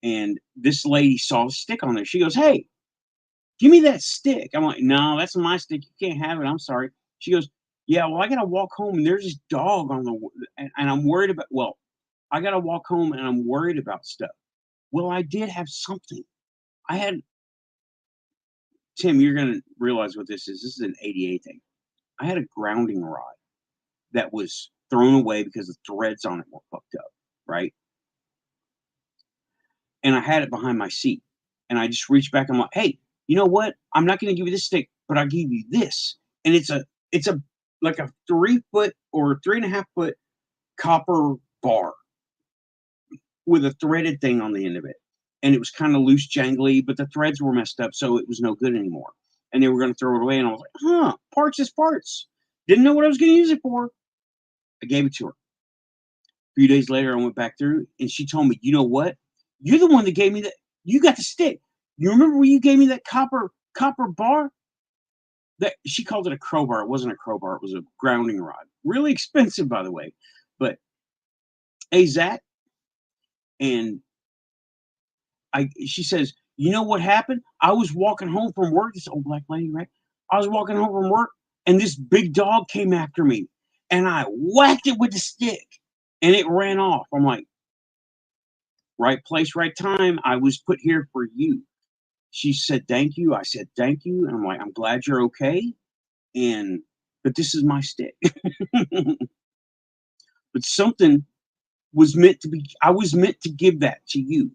and this lady saw the stick on there. She goes, "Hey, give me that stick." I'm like, "No, that's my stick. You can't have it. I'm sorry." She goes, "Yeah, well, I gotta walk home, and there's this dog on and I'm worried about. Well, I gotta walk home, and I'm worried about stuff." Well, I did have something. I had Tim. You're gonna realize what this is. This is an ADA thing. I had a grounding rod that was thrown away because the threads on it were fucked up, right? And I had it behind my seat. And I just reached back. I'm like, "Hey, you know what? I'm not going to give you this stick, but I'll give you this." And it's a like a 3 foot or 3.5 foot copper bar with a threaded thing on the end of it. And it was kind of loose, jangly, but the threads were messed up, so it was no good anymore. And they were going to throw it away. And I was like, parts is parts. Didn't know what I was going to use it for. I gave it to her. A few days later, I went back through, and she told me, "You know what? You're the one that gave me that. You got the stick. You remember when you gave me that copper bar?" That she called it a crowbar. It wasn't a crowbar. It was a grounding rod. Really expensive, by the way. But hey, Zach, and she says, You know what happened? I was walking home from work. This old black lady, right? I was walking home from work, and this big dog came after me, and I whacked it with the stick, and it ran off. I'm like, right place, right time. I was put here for you. She said, thank you. I said, thank you. And I'm like, I'm glad you're okay. But this is my stick. But something was meant to be, I was meant to give that to you.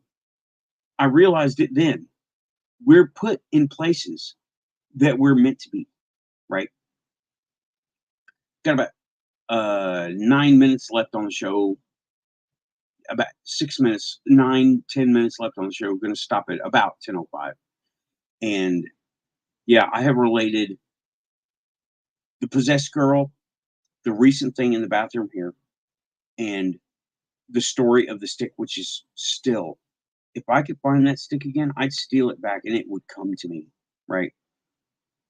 I realized it then. We're put in places that we're meant to be, right? Got about 9 minutes left on the show. About 6 minutes, 9, 10 minutes left on the show. We're going to stop at about 10:05. And yeah, I have related the possessed girl, the recent thing in the bathroom here, and the story of the stick, which is still, if I could find that stick again, I'd steal it back and it would come to me, right?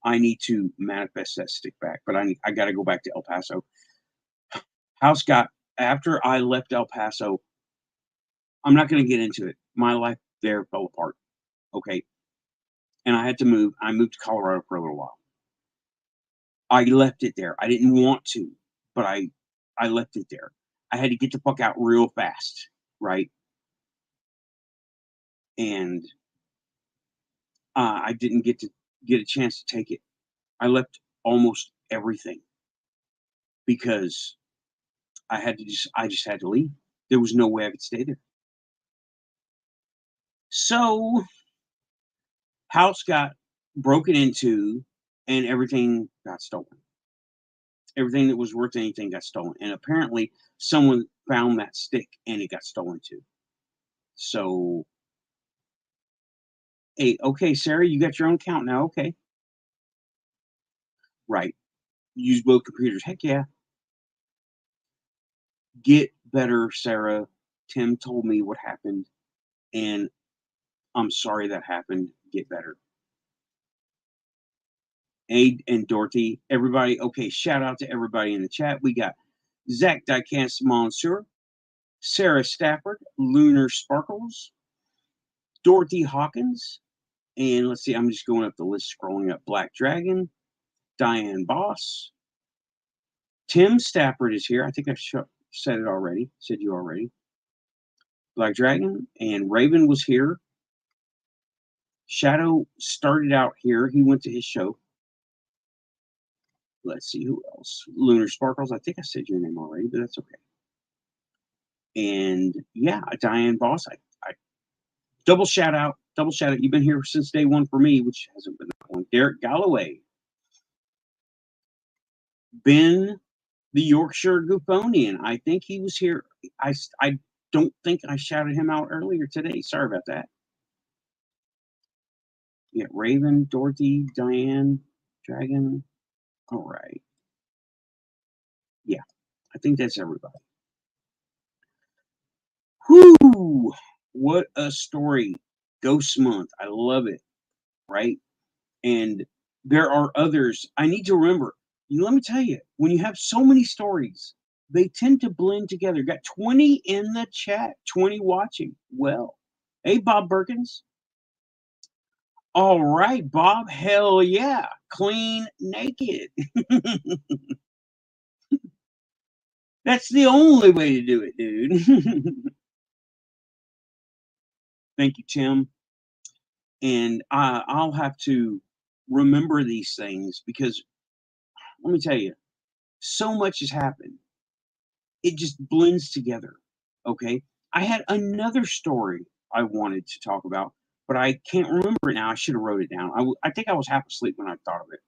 I need to manifest that stick back, but I got to go back to El Paso. House got, after I left El Paso, I'm not going to get into it. My life there fell apart, okay? And I had to move. I moved to Colorado for a little while. I left it there. I didn't want to, but I left it there. I had to get the fuck out real fast, right? And I didn't get a chance to take it. I left almost everything because I just had to leave. There was no way I could stay there. So house got broken into and everything got stolen. Everything that was worth anything got stolen. And apparently someone found that stick and it got stolen too. So, hey, okay, Sarah, you got your own account now. Okay. Right. Use both computers. Heck yeah. Get better, Sarah. Tim told me what happened, and I'm sorry that happened. Get better. Aid and Dorothy, everybody. Okay, shout out to everybody in the chat. We got Zach Dicance Monsieur, Sarah Stafford, Lunar Sparkles, Dorothy Hawkins, and let's see, I'm just going up the list, scrolling up. Black Dragon, Diane Boss, Tim Stafford is here. I think I said it already. Said you already. Black Dragon and Raven was here. Shadow started out here. He went to his show. Let's see who else. Lunar Sparkles. I think I said your name already, but that's okay. And yeah, Diane Boss. I double shout out. Double shout out. You've been here since day one for me, which hasn't been that long. Derek Galloway. Ben, the Yorkshire Goofonian. I think he was here. I don't think I shouted him out earlier today. Sorry about that. Yeah, Raven, Dorothy, Diane, Dragon. All right. Yeah, I think that's everybody. Whoo! What a story. Ghost Month. I love it. Right? And there are others. I need to remember. Let me tell you, when you have so many stories, they tend to blend together. Got 20 in the chat, 20 watching. Well, hey, Bob Perkins. All right, Bob. Hell yeah. Clean naked. That's the only way to do it, dude. Thank you, Tim. And I'll have to remember these things because let me tell you, so much has happened. It just blends together. Okay. I had another story I wanted to talk about, but I can't remember it now. I should have wrote it down. I think I was half asleep when I thought of it.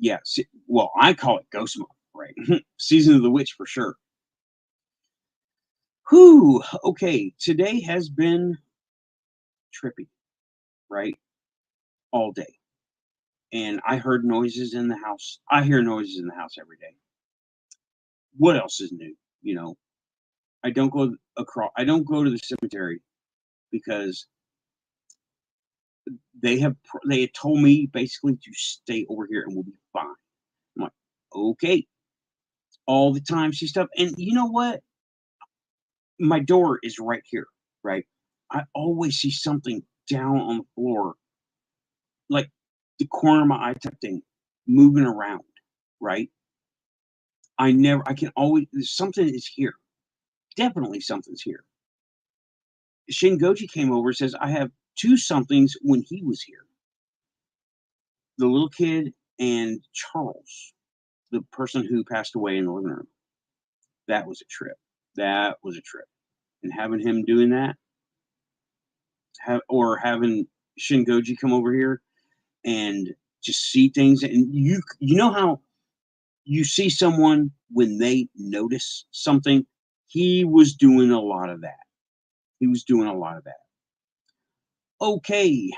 Yeah. Well, I call it Ghost Month, right? Season of the Witch for sure. Whew. Okay. Today has been trippy, right? All day. And I heard noises in the house. I hear noises in the house every day. What else is new? I don't go to the cemetery because they had told me basically to stay over here and we'll be fine. I'm like, okay. All the time she stuff. And you know what? My door is right here, right? I always see something down on the floor, like the corner of my eye type thing, moving around, right? I can always, something is here. Definitely something's here. Shingoji came over and says, I have two somethings when he was here. The little kid and Charles, the person who passed away in the living room. That was a trip. That was a trip. And having him doing that, or having Shingoji come over here and just see things, and you know how you see someone when they notice something. He was doing a lot of that. He was doing a lot of that. Okay,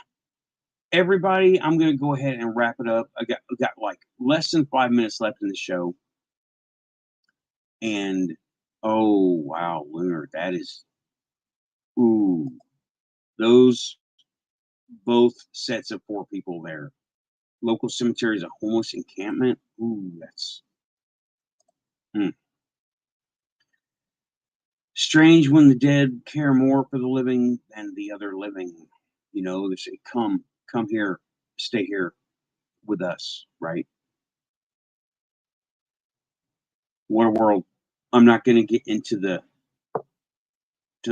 everybody, I'm going to go ahead and wrap it up. I got like less than 5 minutes left in the show, and oh wow, Lunar, that is, ooh, those both sets of 4 people there. Local cemetery is a homeless encampment. Ooh, that's strange when the dead care more for the living than the other living. You know, they say, come here, stay here with us, right? What a world. I'm not going to get into the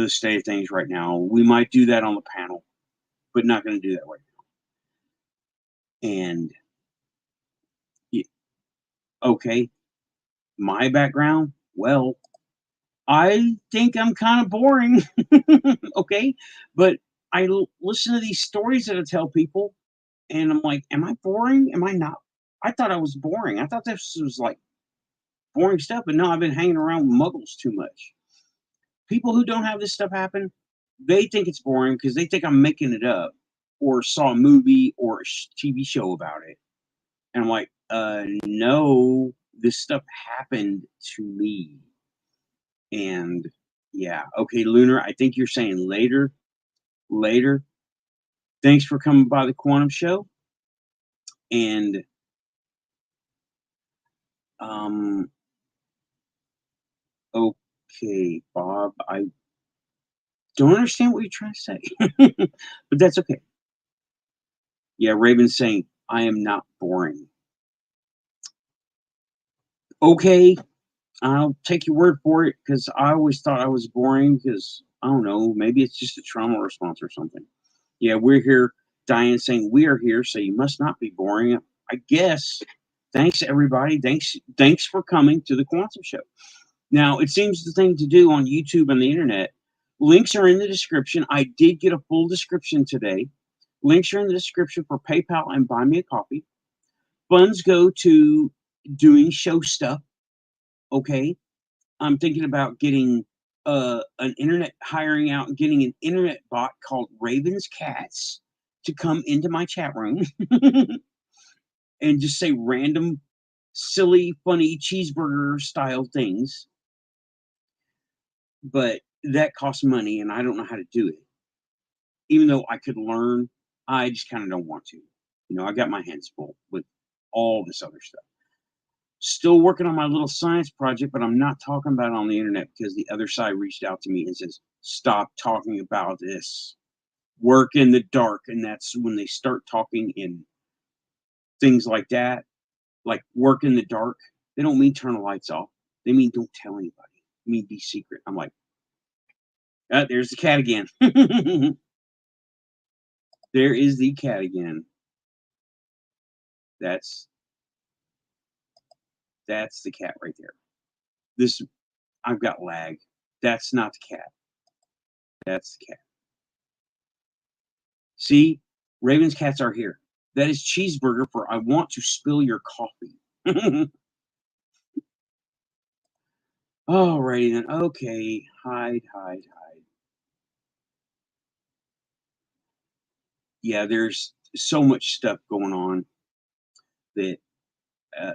state of things right now. We might do that on the panel, but not going to do that right now. And okay, my background, well, I think I'm kind of boring. Okay, but listen to these stories that I tell people, and I'm like, am I boring? Am I not? I thought I was boring. I thought this was like boring stuff, but no, I've been hanging around muggles too much. People who don't have this stuff happen, they think it's boring because they think I'm making it up, or saw a movie or a TV show about it. And I'm like, no, this stuff happened to me. And yeah, okay, Lunar, I think you're saying later. Later. Thanks for coming by the Quantum Show. And okay, Bob, I don't understand what you're trying to say. But that's okay. Yeah, Raven's saying, I am not boring. Okay, I'll take your word for it, because I always thought I was boring, because, I don't know, maybe it's just a trauma response or something. Yeah, we're here. Diane saying, we are here, so you must not be boring. I guess. Thanks, everybody. Thanks for coming to the Quantum Show. Now, it seems the thing to do on YouTube and the internet. Links are in the description. I did get a full description today. Links are in the description for PayPal and Buy Me a Coffee. Funds go to doing show stuff. Okay. I'm thinking about getting hiring out and getting an internet bot called Raven's Cats to come into my chat room and just say random, silly, funny cheeseburger style things. But that costs money, and I don't know how to do it. Even though I could learn, I just kind of don't want to. You know, I got my hands full with all this other stuff. Still working on my little science project, but I'm not talking about it on the internet because the other side reached out to me and says, stop talking about this. Work in the dark. And that's when they start talking in things like that, like work in the dark. They don't mean turn the lights off. They mean don't tell anybody. They mean be secret. I'm like, there's the cat again. There is the cat again. That's the cat right there. This, I've got lag. That's not the cat. That's the cat. See, Raven's cats are here. That is cheeseburger for I want to spill your coffee. Alrighty then. Okay. Hide. Yeah, there's so much stuff going on that uh,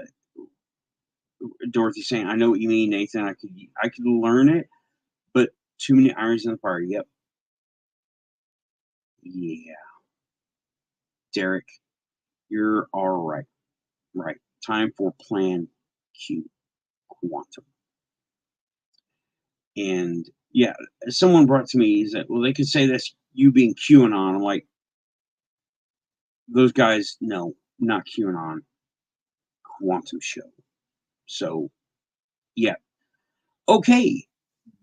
Dorothy's saying, I know what you mean, Nathan. I could learn it, but too many irons in the fire. Yep. Yeah. Derek, you're all right. Right. Time for Plan Q, Quantum. And Yeah, someone brought to me, he said, "Well, they could say that's you being QAnon." I'm like, "Those guys, no, not QAnon, quantum show." So, yeah. Okay,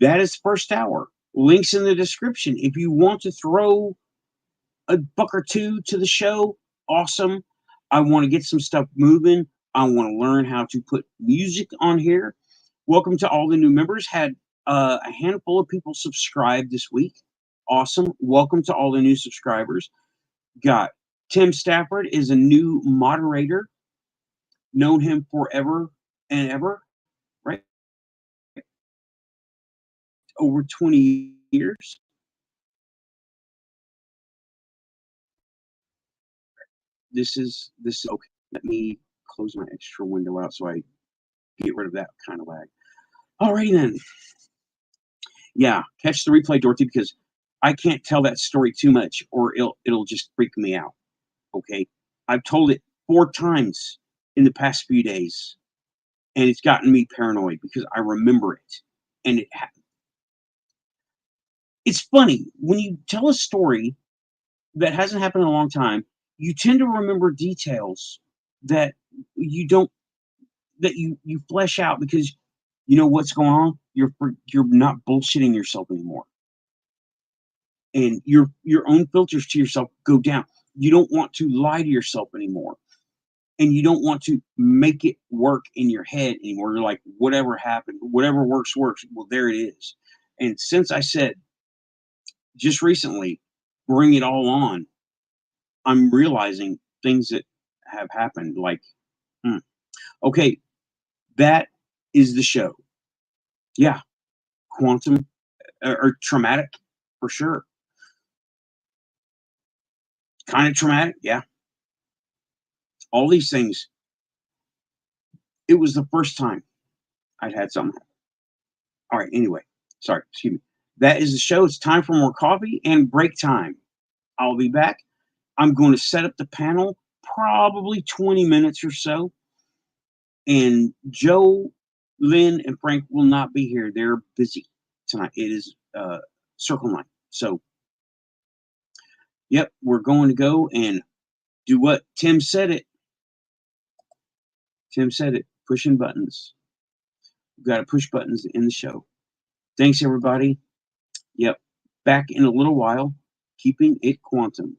that is first hour. Links in the description. If you want to throw a buck or two to the show, awesome. I want to get some stuff moving. I want to learn how to put music on here. Welcome to all the new members. Had a handful of people subscribe this week. Awesome. Welcome to all the new subscribers. Got Tim Stafford is a new moderator. Known him forever and ever, right? Over 20 years. This is okay. Let me close my extra window out so I get rid of that kind of lag. Alrighty then. Yeah, catch the replay, Dorothy, because I can't tell that story too much or it'll just freak me out. Okay. I've told it 4 times in the past few days, and it's gotten me paranoid because I remember it. And it's funny when you tell a story that hasn't happened in a long time, you tend to remember details that you don't that you flesh out because you know what's going on. You're not bullshitting yourself anymore, and your own filters to yourself go down. You don't want to lie to yourself anymore, and you don't want to make it work in your head anymore. You're like, whatever happened, whatever works works. Well, there it is. And since I said just recently, bring it all on, I'm realizing things that have happened. Like, hmm, okay, that is the show. Yeah, quantum or traumatic for sure. Kind of traumatic, yeah. All these things. It was the first time I'd had something. All right, anyway, sorry, excuse me. That is the show. It's time for more coffee and break time. I'll be back. I'm going to set up the panel probably 20 minutes or so. And Joe, Lynn, and Frank will not be here. They're busy tonight. It is circle night. So, yep, we're going to go and do what Tim said it. Tim said it. Pushing buttons. We've got to push buttons in the show. Thanks, everybody. Yep. Back in a little while. Keeping it quantum.